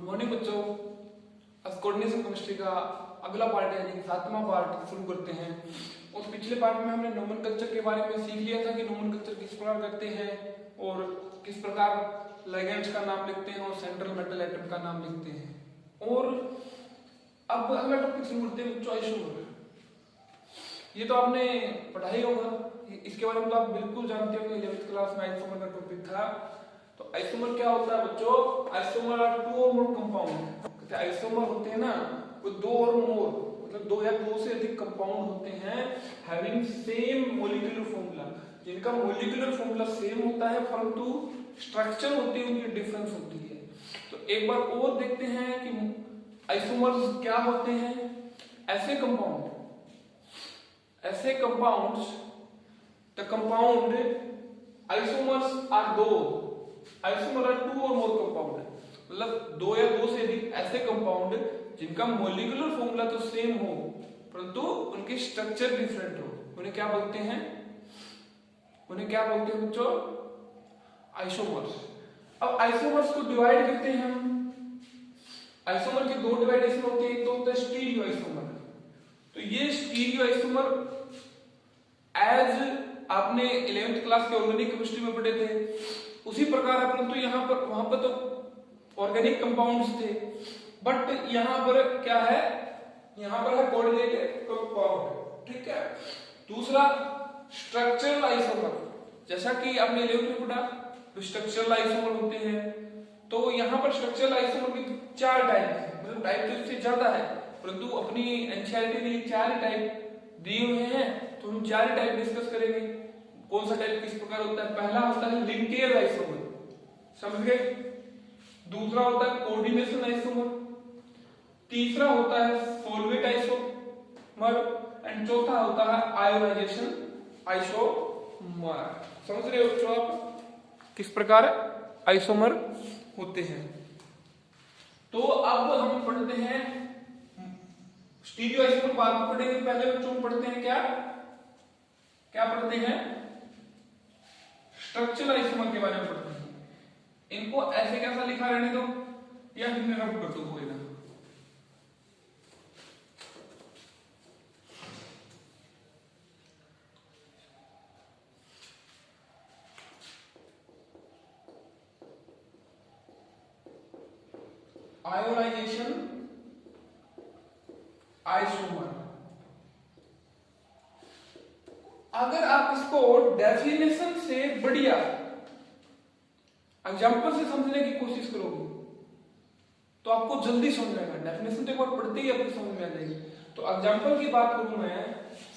Morning बच्चों, आज coordination chemistry का अगला पार्ट है, यानी 7वां पार्ट शुरू करते हैं। और पिछले पार्ट में हमने नोमेनक्लेचर के बारे में सीख लिया था कि नोमेनक्लेचर किस प्रकार करते हैं और किस प्रकार लिगेंड्स का नाम लिखते हैं और सेंट्रल मेटल एटम का नाम लिखते हैं। और अब अगला टॉपिक शुरू करते हैं बच्चों, आइसोमर। ये तो आपने पढ़ा ही होगा, इसके बारे में तो आप बिल्कुल जानते हो कि 11th क्लास में आइसोमर का टॉपिक था। तो आइसोमर क्या होता है बच्चों? आइसोमर आर टू और मोर कंपाउंड। आइसोमर होते हैं ना, वो दो और मोर, मतलब दो या दो से अधिक कंपाउंड होते हैं हैविंग सेम मॉलिक्यूलर फॉर्मूला, जिनका मॉलिक्यूलर फॉर्मूला सेम होता है परंतु स्ट्रक्चर होती है उनकी डिफरेंस होती है। तो एक बार और देखते हैं कि आइसोमर्स क्या होते हैं। ऐसे compounds the compound isomers are दो, आइसोमर आर टू और मोर कंपाउंड, मतलब दो या दो से अधिक ऐसे कंपाउंड जिनका मॉलिक्यूलर फॉर्मूला तो सेम हो परंतु उनके स्ट्रक्चर डिफरेंट हो, उन्हें क्या बोलते हैं? बच्चों? आइसोमर्स। अब आइसोमर्स को डिवाइड करते हैं हम। आइसोमर की दो डिवाइडेशन होती है, एक तो होता है स्टीरियो आइसोमर। तो ये स्टीरियो आइसोमर एज आपने 11th क्लास के ऑर्गेनिक केमिस्ट्री में पढ़े थे उसी प्रकार है, परंतु यहाँ पर वहां पर तो ऑर्गेनिक कंपाउंड्स थे, बट यहाँ पर क्या है? यहाँ पर है कोऑर्डिनेटेड कंपाउंड। ठीक है। दूसरा स्ट्रक्चरल आइसोमर, जैसा कि आपने 11th में पढ़ा तो स्ट्रक्चरल आइसोमर होते हैं। तो यहाँ पर स्ट्रक्चरल आइसोमर की 4 टाइप है, मतलब टाइप तो इससे ज्यादा है परंतु अपनी एनसीईआरटी ने 4 टाइप दिए हुए हैं, तो हम 4 टाइप डिस्कस करेंगे। कौन सा टाइप किस प्रकार होता है? पहला होता है लिंकेज आइसोमर, समझ गए? दूसरा होता है कोऑर्डिनेशन आइसोमर, तीसरा होता है सॉल्वेट आइसोमर एंड चौथा होता है आयोनाइजेशन आइसोमर। समझ रहे हो बच्चों आप किस प्रकार आइसोमर होते हैं? तो अब हम पढ़ते हैं स्टीरियो आइसोमर, बाद में पढ़ेंगे। पहले बच्चों हम पढ़ते हैं क्या पढ़ते हैं? स्ट्रक्चरल आइसोमर के बारे में पढ़ते हैं। इनको ऐसे कैसा लिखा रहने दो या फिर मैं रब कर दो कोई ना। Ionization isomer. अगर आप इसको डेफिनेशन से बढ़िया एग्जांपल से समझने की कोशिश करोगे तो आपको जल्दी समझ आएगा। डेफिनेशन तो एक बार पढ़ते ही आपको समझ में आ जाएगी। तो एग्जांपल की बात करूं मैं,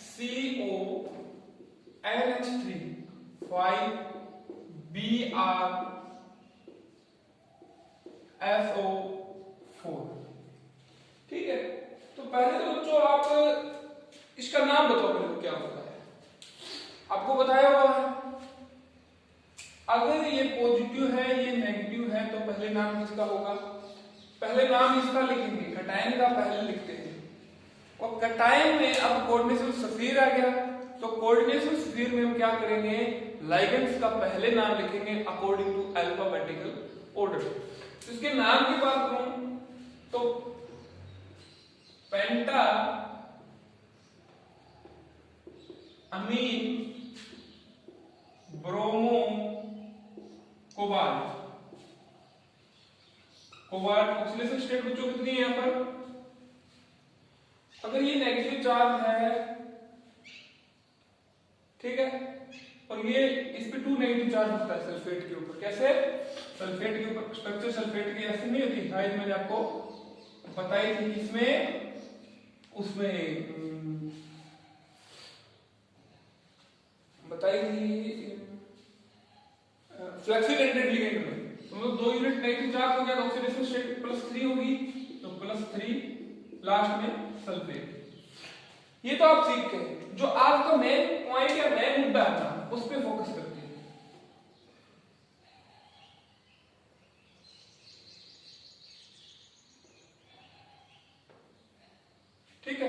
CONH3 BrSO4। ठीक है। तो पहले तो बच्चों आप इसका नाम बताओ मेरे को क्या होता है। आपको बताया हुआ है अगर ये पॉजिटिव है ये नेगेटिव है तो पहले नाम किसका होगा? पहले नाम इसका लिखेंगे, कैटायन का पहले लिखते हैं। और कैटायन में अब कोऑर्डिनेशन स्फीयर आ गया, तो कोऑर्डिनेशन स्फीयर में हम क्या करेंगे? लिगेंड्स का पहले नाम लिखेंगे अकॉर्डिंग टू अल्फाबेटिकल ऑर्डर। तो इसके नाम की बात करूं तो पेंटा अमीन ब्रोमो कोबाल्ट। ऑक्सीडेशन स्टेट बच्चों कितनी है यहाँ पर? अगर ये नेगेटिव चार्ज है, ठीक है, और ये इस पे 2 नेगेटिव चार्ज होता है सल्फेट के ऊपर। कैसे? सल्फेट के ऊपर स्ट्रक्चर सल्फेट की ऐसे नहीं होती, शायद मैंने आपको बताई थी इसमें बताई थी फ्लेक्सिलेटेड लिगेंड में, मतलब 2 यूनिट नेगेटिव चार्ज हो गया तो ऑक्सीडेशन स्टेट +3 होगी, तो +3 लास्ट में सल्फेट। ये तो आप सीख गए। जो आज का मेन पॉइंट या मेन मुद्दा है ना, उस पे फोकस करते हैं। ठीक है।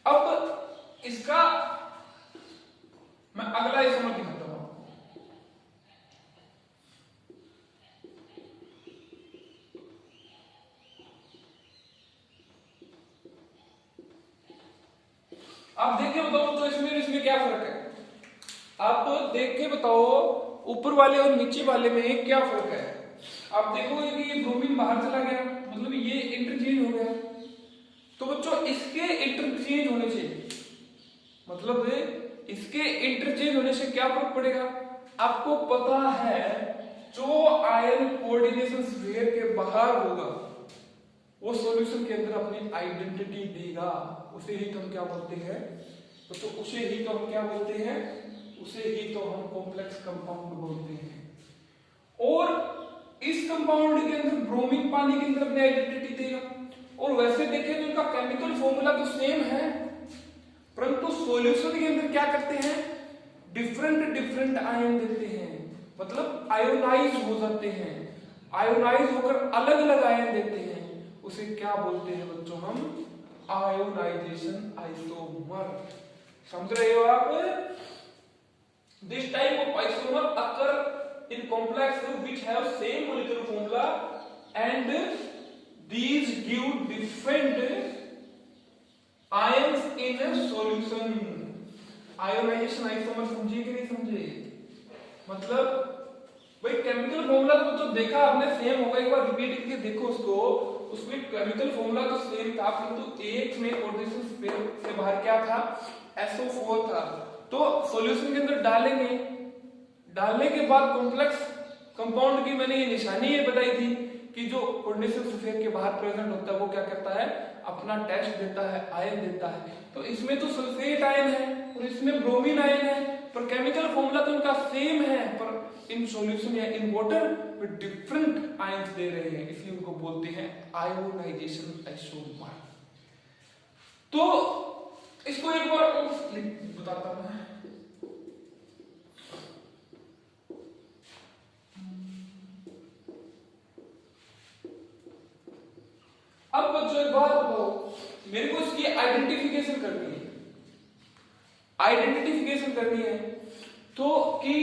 अब इसका मैं अगला आइसोमर दिखाता हूं। आप देख के बताओ तो इसमें क्या फर्क है, आप देख के बताओ ऊपर वाले और नीचे वाले में क्या फर्क है। आप देखोगे कि ये ब्रोमीन बाहर चला गया, मतलब ये इंटरचेंज हो गया। तो बच्चों इसके इंटरचेंज होने से, मतलब इसके इंटरचेंज होने से क्या फर्क पड़ेगा, आपको पता है जो आयन कोऑर्डिनेशन स्फीयर के बाहर होगा वो सॉल्यूशन के अंदर अपनी आइडेंटिटी देगा, उसे ही तो हम क्या बोलते हैं, तो उसे ही तो हम क्या बोलते हैं, उसे ही तो हम कॉम्प्लेक्स कंपाउंड बोलते हैं। और इस कंपाउंड के अंदर ब्रोमीन पानी के अंदर अपनी आइडेंटिटी देगा। और वैसे देखें तो इनका केमिकल फॉर्मूला तो सेम है, परंतु सॉल्यूशन के अंदर क्या करते हैं, डिफरेंट आयन देते हैं, मतलब आयोनाइज हो जाते हैं, आयोनाइज होकर अलग अलग आयन देते हैं, उसे क्या बोलते हैं बच्चों हम, आयोनाइजेशन आइसोमर। समझ रहे हो आप? This type of isomer occur in complex which have same molecular formula and these give different ions in a solution। Ionization isomer समझिए कि नहीं समझे, मतलब भाई केमिकल फॉर्मूला तो देखा आपने सेम होगा, एक बार रिपीट करके देखो उसको, उसमें केमिकल फॉर्मूला तो सेम था, किंतु एक में कोऑर्डिनेशन स्फीयर से बाहर क्या था, SO4 था। तो सॉल्यूशन के अंदर डालेंगे, डालने के बाद कॉम्प्लेक्स कंपाउंड की मैंने ये निशानी ये बताई थी कि जो कोऑर्डिनेशन स्फीयर के बाहर प्रेजेंट होता है वो क्या करता है, अपना टेस्ट देता है, आयन देता है। तो इसमें तो सल्फेट आयन है और इसमें ब्रोमीन आयन है, पर केमिकल फॉर्मूला तो उनका सेम है, पर इन सॉल्यूशन या इन वाटर में डिफरेंट आयंस दे रहे हैं, इसलिए उनको बोलते हैं आयोनाइजेशन आइसोमर। तो इसको एक बार बताता हूं मैं। अब बच्चों एक बात बताओ, मेरे को इसकी आइडेंटिफिकेशन करनी है, आइडेंटिफिकेशन करनी है तो कि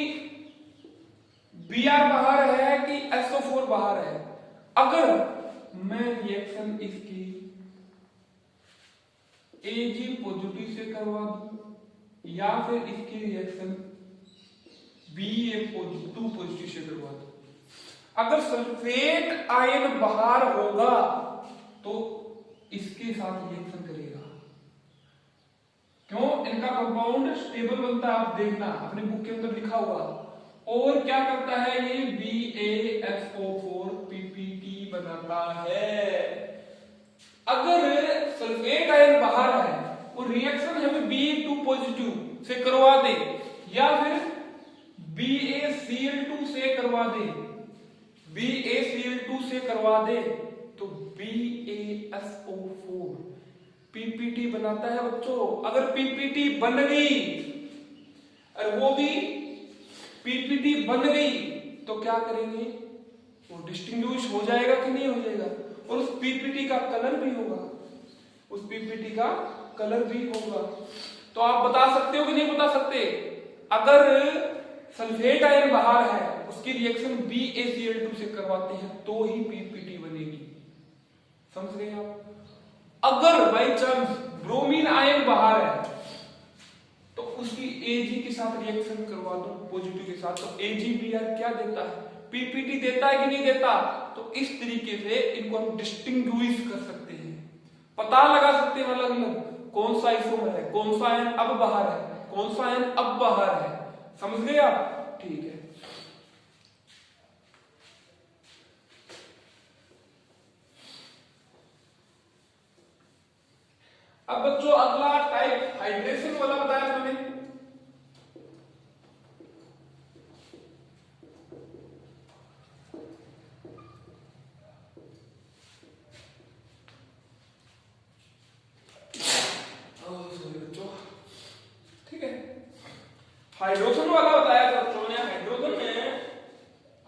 Br बाहर है कि SO4 बाहर है। अगर मैं रिएक्शन इसकी Ag पॉजिटिव से करवा दूं या फिर इसकी रिएक्शन Ba2 पॉजिटिव से करवा दूं, अगर सल्फेट आयन बाहर होगा तो इसके साथ रिएक्शन करेगा। क्यों? इनका कंपाउंड स्टेबल बनता है, आप देखना अपने बुक के अंदर लिखा हुआ। और क्या करता है ये, BaSO4 PPT बनाता है। अगर सल्फेट आयन बाहर है और रिएक्शन हमें Ba2 पॉजिटिव से करवा दे या फिर BaCl2 से करवा दे, BaCl2 से करवा दे तो BaSO4 PPT बनाता है बच्चों। अगर PPT बन गई और वो भी PPT बन गई तो क्या करेंगे, वो डिस्टिंग्विश हो जाएगा कि नहीं हो जाएगा, और उस PPT का कलर भी होगा, उस PPT का कलर भी होगा। तो आप बता सकते हो कि नहीं बता सकते, अगर सल्फेट आयन बाहर है उसकी रिएक्शन BaCl2 से करवाते हैं तो ही PPT बनेगी। समझ गए आप? अगर बाई चांस ब्रोमीन आयन बाहर है तो उसकी Ag के साथ रिएक्शन करवा दो पॉजिटिव के साथ, तो AgBr क्या देता है, PPT देता है कि नहीं देता। तो इस तरीके से इनको हम डिस्टिंग्विश कर सकते हैं, पता लगा सकते हैं अलग अलग कौन सा आइसोमर है, कौन सा आयन अब बाहर है, कौन सा आयन अब बाहर है। समझ गए आप? ठीक है। अब बच्चों अगला टाइप हाइड्रेशन वाला बताया था मैंने। ठीक है, हाइड्रोजन वाला बताया था बच्चों ने। हाइड्रोजन में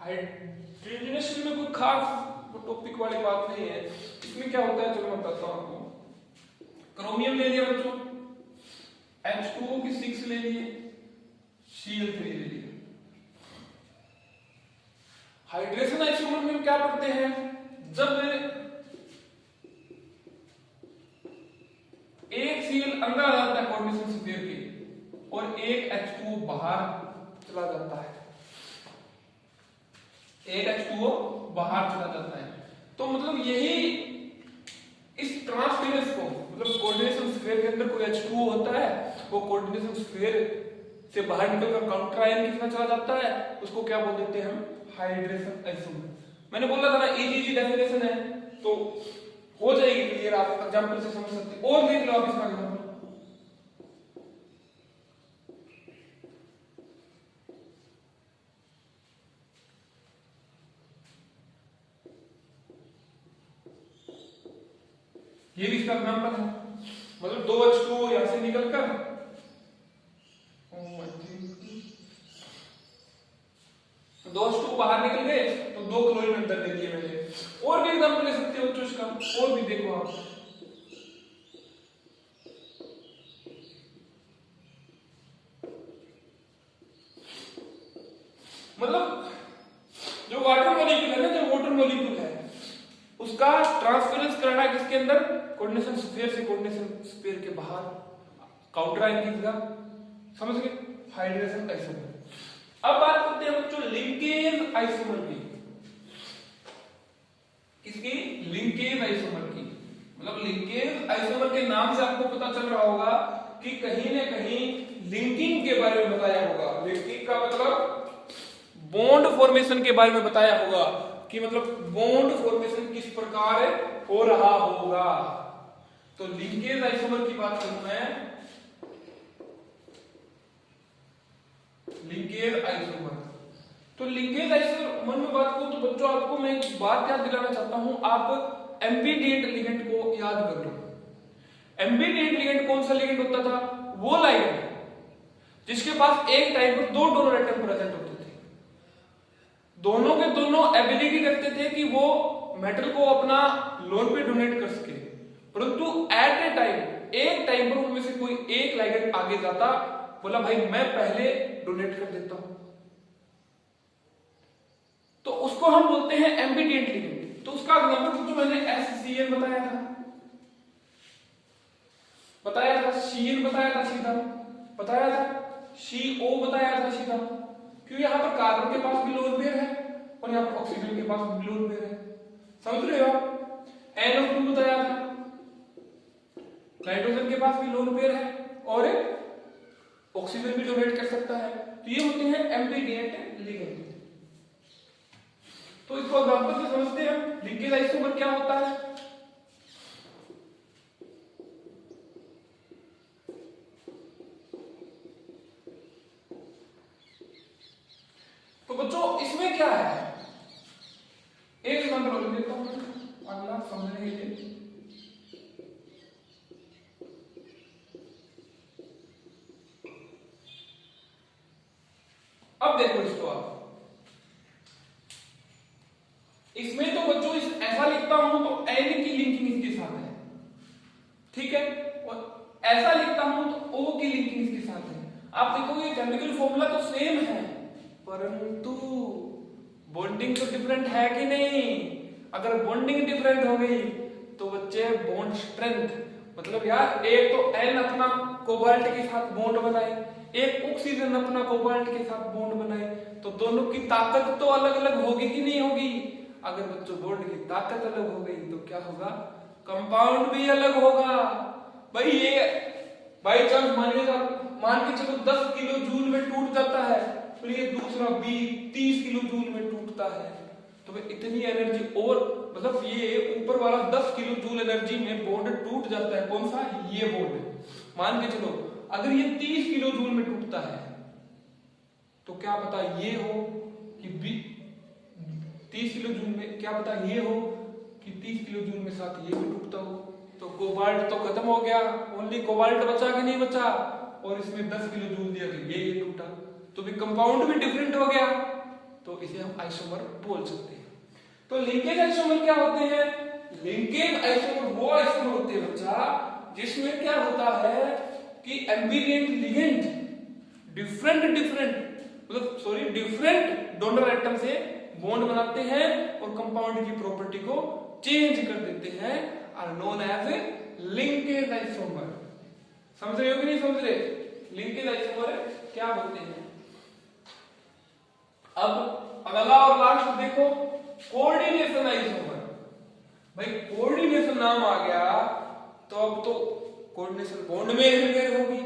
हाइड्रोजनेशन में कोई खास टॉपिक वाली बात नहीं है। इसमें क्या होता है चलो मैं बताता हूं आपको। क्रोमियम ले लिया बच्चों, H2O की 6 ले लिए, Cl3 ले लिया। हाइड्रेशन आइसोमर में क्या पढ़ते हैं, जब एक Cl अंदर आ जाता है कोऑर्डिनेशन स्फीयर के और एक H2O बाहर चला जाता है, एक H2O बाहर चला जाता है। तो मतलब यही इस ट्रांसफरेंस को, मतलब कोऑर्डिनेशन स्फीयर के अंदर कोई H2O होता है, वो कोऑर्डिनेशन स्फीयर से बाहर निकलकर काउंटर आयन किसमें चला जाता है, उसको क्या बोल देते हैं हम, हाइड्रेशन आइसोमर। मैंने बोला था ना इजी डेफिनेशन है, तो हो जाएगी क्लियर, आप एग्जांपल से समझ सकते हैं। और देख लो आप इसका एग्जांपल, ये भी इसका एग्जांपल है। मतलब दो H2O यहां से निकलकर दो H2O बाहर निकल गए तो दो क्लोरीन अंदर ले लिए मैंने। और भी एग्जांपल ले सकते हो बच्चों इसका, और भी देखो आप, मतलब जो वाटर मॉलिक्यूल है ना, जो वाटर मॉलिक्यूल है उसका ट्रांसफरेंस करना है किसके अंदर, कोऑर्डिनेशन स्फीयर से कोऑर्डिनेशन स्फीयर के बाहर काउंटर आयन किसका, समझ गए, हाइड्रेशन आइसोमर। अब बात करते हैं बच्चों लिंकेज आइसोमर की, किसकी, लिंकेज आइसोमर की। मतलब लिंकेज आइसोमर के नाम से आपको पता चल रहा होगा कि कहीं ना कहीं लिंकिंग के बारे में बताया होगा। लिंकिंग का मतलब बॉन्ड फॉर्मेशन के बारे में बताया होगा कि मतलब बॉन्ड फॉर्मेशन किस प्रकार हो रहा होगा। तो लिंकेज आइसोमर की बात करूं मैं, लिंकेज आइसोमर, तो लिंकेज आइसोमर में बात करूं तो बच्चों आपको मैं एक बात याद दिलाना चाहता हूं, आप एम्बिडेंट लिगेंड को याद कर लो। एम्बिडेंट लिगेंड कौन सा लिगेंड होता था, वो लिगेंड जिसके पास एक टाइम पर दो डोनर एटम प्रेजेंट होते थे, दोनों के दोनों एबिलिटी रखते थे कि वो मेटल को अपना लोन पे डोनेट कर सके, परंतु एट ए टाइम, एक टाइम पर उनमें से कोई एक लिगेंड आगे जाता, बोला भाई मैं पहले डोनेट कर देता हूं, तो उसको हम बोलते हैं एम्बिडेंट लिगेंड। तो उसका एग्जांपल जो मैंने HCl बताया था, Cl बताया था सीधा, बताया था CO बताया था सीधा, क्यों, यहां पर कार्बन के पास भी लोन पेयर है और यहां पर ऑक्सीजन के पास भी लोन पेयर है, समझ रहे हो आप। NO2 बताया था, नाइट्रोजन के पास भी लोन पेयर है और ऑक्सीजन भी डोनेट कर सकता है। तो ये होते हैं एम्बिडेंट लिगेंड। तो इसको एग्जांपल से समझते हैं लिंकेज आइसोमर क्या होता है। तो बच्चों इसमें क्या है, एक एग्जांपल और देता हूं अगला समझने के लिए। अब देखो इसको आप, इसमें तो बच्चों ऐसा लिखता हूं तो N की लिंकिंग इसके साथ है, ठीक है, और ऐसा लिखता हूं तो O की लिंकिंग इसके साथ है। आप देखो ये केमिकल फॉर्मूला तो सेम है, परंतु बॉन्डिंग तो डिफरेंट है कि नहीं। अगर बॉन्डिंग डिफरेंट हो गई तो बच्चे बॉन्ड स्ट्रेंथ, मतलब यार एक तो N अपना कोबाल्ट के साथ बॉन्ड बनाए, एक ऑक्सीजन अपना कोबाल्ट के साथ बॉन्ड बनाए, तो दोनों की ताकत तो अलग अलग होगी कि नहीं होगी। अगर बच्चों बॉन्ड की ताकत अलग हो गई तो क्या होगा, कंपाउंड भी अलग होगा। भाई ये बाई चांस मान के चलो 10 किलो जूल में टूट जाता है, फिर ये दूसरा 20-30 किलो जूल में टूटता है, तो भाई इतनी एनर्जी, और मतलब ये ऊपर वाला 10 किलो जूल एनर्जी में बॉन्ड टूट जाता है। कौन सा, ये बॉन्ड मान के चलो अगर ये 30 किलो जूल में टूटता है तो क्या पता ये हो कि 30 किलो जूल में, क्या पता ये हो कि 30 किलो जूल में साथ ये भी टूटता हो। तो कोबाल्ट तो खत्म हो गया, ओनली कोबाल्ट बचा कि नहीं बचा, और इसमें 10 किलो जूल दिया कि ये टूटा, तो भी कंपाउंड भी डिफरेंट हो गया, तो इसे हम आइसोमर बोल सकते हैं। तो लिंकेज आइसोमर क्या होते हैं, लिंकेज आइसोमर वो आइसोमर होते हैं बच्चा जिसमें क्या होता है कि ambient ligand different donor atom से बॉन्ड बनाते हैं और कंपाउंड की प्रॉपर्टी को चेंज कर देते हैं, are known as linkage isomer. समझ रहे हो कि नहीं समझ रहे? लिंकेज आइसोमर क्या होते हैं। अब अगला और लास्ट देखो, कोऑर्डिनेशन आइसोमर। भाई कोऑर्डिनेशन नाम आ गया तो अब तो कोऑर्डिनेशन बॉन्ड में हेरफेर होगी।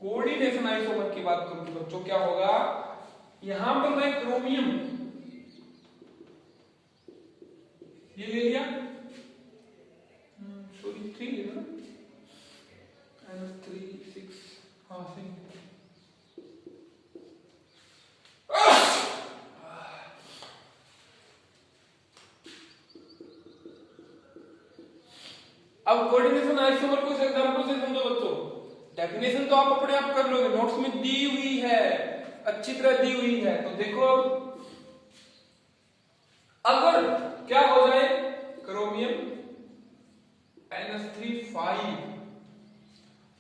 कोऑर्डिनेशन आइसोमर की बात करूं तो बच्चों क्या होगा, यहां पर मैं क्रोमियम ये ले लिया, सॉरी 3 ले लो ना, 3 6 हाँ सही। अब कोऑर्डिनेशन आइसोमर को इस एग्जांपल से समझो बच्चों। डेफिनेशन तो आप अपने आप कर लोगे, नोट्स में दी हुई है, अच्छी तरह दी हुई है। तो देखो अगर क्या हो जाए, क्रोमियम NH3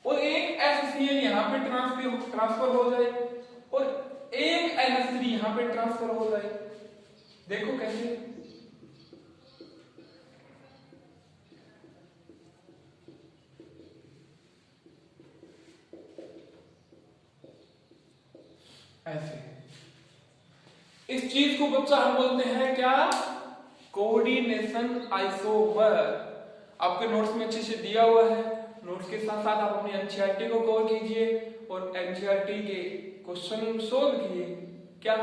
और एक HCl यहां पे ट्रांसफर हो जाए और एक NH3 यहां पे ट्रांसफर हो जाए, देखो कैसे। ऐसे इस चीज को बच्चा हम बोलते हैं क्या, कोऑर्डिनेशन आइसोमर। आपके नोट्स में अच्छे से दिया हुआ है, नोट्स के साथ साथ आप अपनी एनसीईआरटी को कवर कीजिए और एनसीईआरटी के क्वेश्चन सोल्व कीजिए। क्या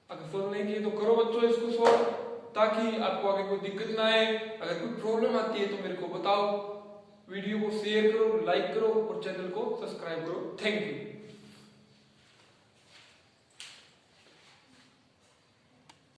अगर सोल्व नहीं किए तो करो बच्चों इसको सोल्व, ताकि आपको आगे कोई दिक्कत ना आए। अगर कोई प्रॉब्लम आती है तो मेरे को बताओ। वीडियो को शेयर करो, लाइक करो और चैनल को सब्सक्राइब करो। Thank you.